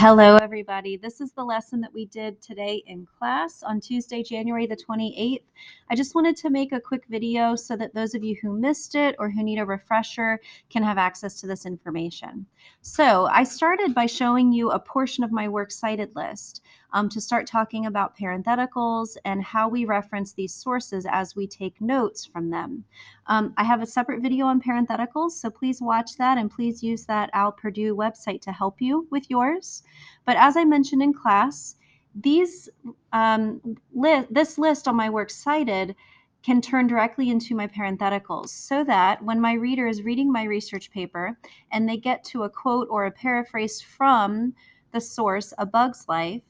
Hello, everybody. This is the lesson that we did today in class on Tuesday, January the 28th. I just wanted to make a quick video so that those of you who missed it or who need a refresher can have access to this information. So I started by showing you a portion of my works cited list to start talking about parentheticals and how we reference these sources as we take notes from them. I have a separate video on parentheticals, so please watch that and please use that Al Purdue website to help you with yours. But as I mentioned in class, this list on my works cited can turn directly into my parentheticals so that when my reader is reading my research paper and they get to a quote or a paraphrase from the source, A Bug's Life,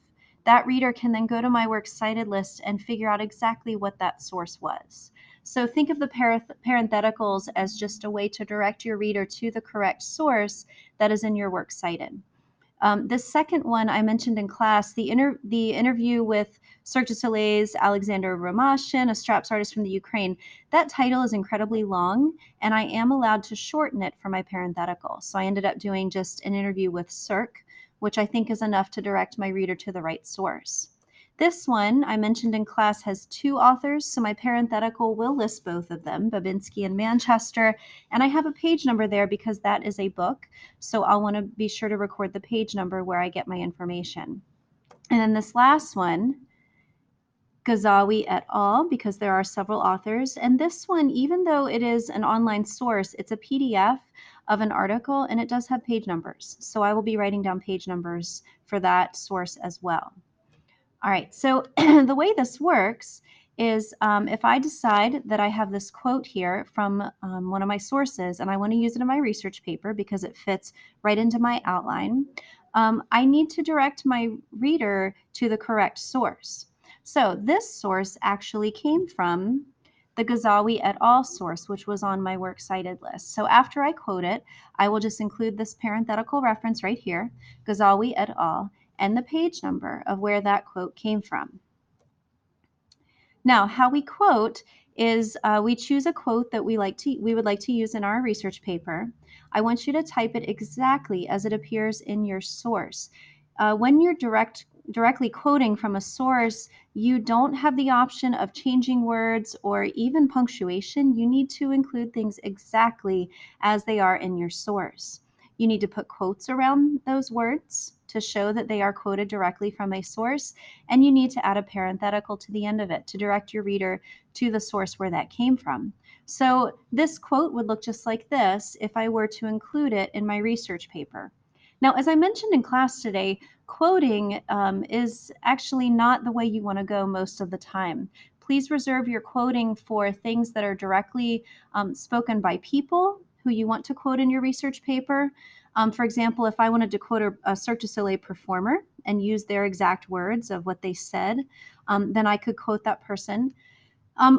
that reader can then go to my works cited list and figure out exactly what that source was. So think of the parentheticals as just a way to direct your reader to the correct source that is in your works cited. This second one I mentioned in class, the interview with Cirque du Soleil's Alexander Romashin, a straps artist from the Ukraine. That title is incredibly long, and I am allowed to shorten it for my parenthetical. So I ended up doing just an interview with Cirque, which I think is enough to direct my reader to the right source. This one I mentioned in class has two authors, so my parenthetical will list both of them, Babinski and Manchester, and I have a page number there because that is a book, so I'll want to be sure to record the page number where I get my information. And then this last one, Ghazawi et al., because there are several authors, and this one, even though it is an online source, it's a PDF of an article and it does have page numbers, so I will be writing down page numbers for that source as well. All right, so the way this works is if I decide that I have this quote here from one of my sources and I want to use it in my research paper because it fits right into my outline, I need to direct my reader to the correct source. So this source actually came from the Ghazawi et al. Source, which was on my works cited list. So after I quote it, I will just include this parenthetical reference right here, Ghazawi et al., and the page number of where that quote came from. Now, how we quote is we choose a quote that we would like to use in our research paper. I want you to type it exactly as it appears in your source. When you're directly quoting from a source, you don't have the option of changing words or even punctuation. You need to include things exactly as they are in your source. You need to put quotes around those words to show that they are quoted directly from a source, and you need to add a parenthetical to the end of it to direct your reader to the source where that came from. So this quote would look just like this if I were to include it in my research paper. Now, as I mentioned in class today, quoting is actually not the way you want to go most of the time. Please reserve your quoting for things that are directly spoken by people who you want to quote in your research paper. For example, if I wanted to quote a Cirque du Soleil performer and use their exact words of what they said, then I could quote that person.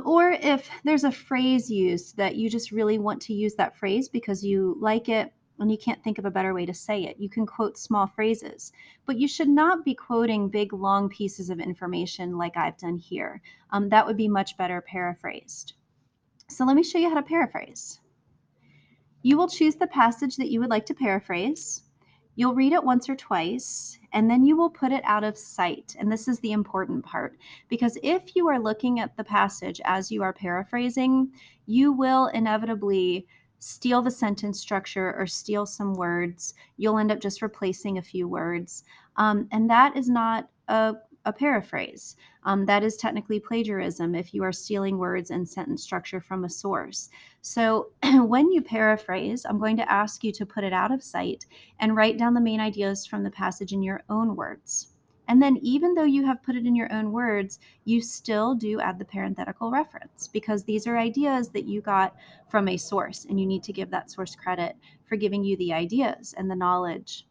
Or if there's a phrase used that you just really want to use that phrase because you like it and you can't think of a better way to say it, you can quote small phrases. But you should not be quoting big, long pieces of information like I've done here. That would be much better paraphrased. So let me show you how to paraphrase. You will choose the passage that you would like to paraphrase. You'll read it once or twice, and then you will put it out of sight. And this is the important part, because if you are looking at the passage as you are paraphrasing, you will inevitably steal the sentence structure or steal some words. You'll end up just replacing a few words. And that is not a paraphrase. That is technically plagiarism if you are stealing words and sentence structure from a source. So when you paraphrase, I'm going to ask you to put it out of sight and write down the main ideas from the passage in your own words. And then even though you have put it in your own words, you still do add the parenthetical reference because these are ideas that you got from a source, and you need to give that source credit for giving you the ideas and the knowledge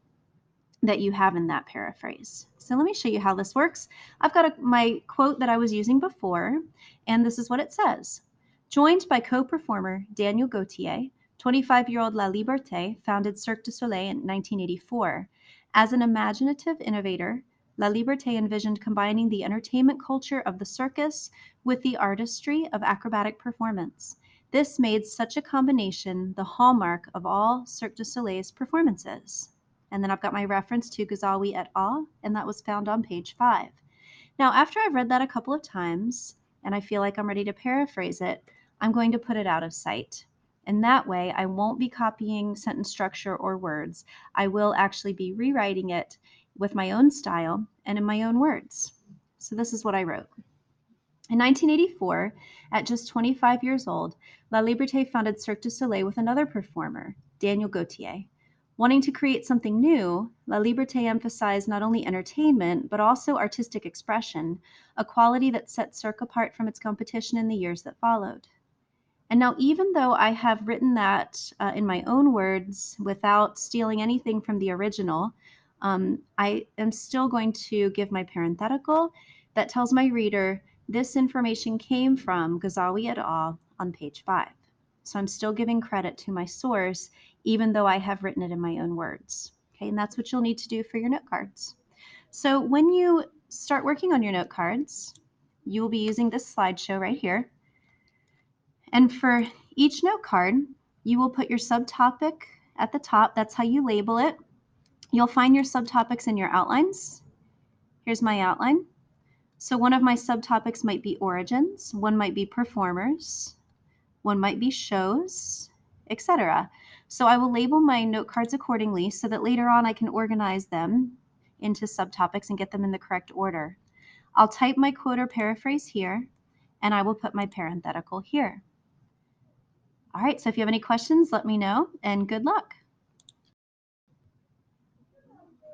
that you have in that paraphrase. So let me show you how this works. I've got my quote that I was using before, and this is what it says. Joined by co-performer Daniel Gauthier, 25-year-old La Liberté founded Cirque du Soleil in 1984. As an imaginative innovator, La Liberté envisioned combining the entertainment culture of the circus with the artistry of acrobatic performance. This made such a combination the hallmark of all Cirque du Soleil's performances. And then I've got my reference to Ghazali et al., and that was found on page 5. Now, after I've read that a couple of times and I feel like I'm ready to paraphrase it, I'm going to put it out of sight. And that way, I won't be copying sentence structure or words. I will actually be rewriting it with my own style and in my own words. So this is what I wrote. In 1984, at just 25 years old, La Liberté founded Cirque du Soleil with another performer, Daniel Gautier. Wanting to create something new, La Liberté emphasized not only entertainment, but also artistic expression, a quality that set Cirque apart from its competition in the years that followed. And now, even though I have written that in my own words without stealing anything from the original, I am still going to give my parenthetical that tells my reader this information came from Ghazali et al. On page 5. So I'm still giving credit to my source, even though I have written it in my own words. Okay, and that's what you'll need to do for your note cards. So when you start working on your note cards, you will be using this slideshow right here. And for each note card, you will put your subtopic at the top. That's how you label it. You'll find your subtopics in your outlines. Here's my outline. So one of my subtopics might be origins, one might be performers, one might be shows, etc. So I will label my note cards accordingly so that later on I can organize them into subtopics and get them in the correct order. I'll type my quote or paraphrase here, and I will put my parenthetical here. All right, so if you have any questions, let me know, and good luck.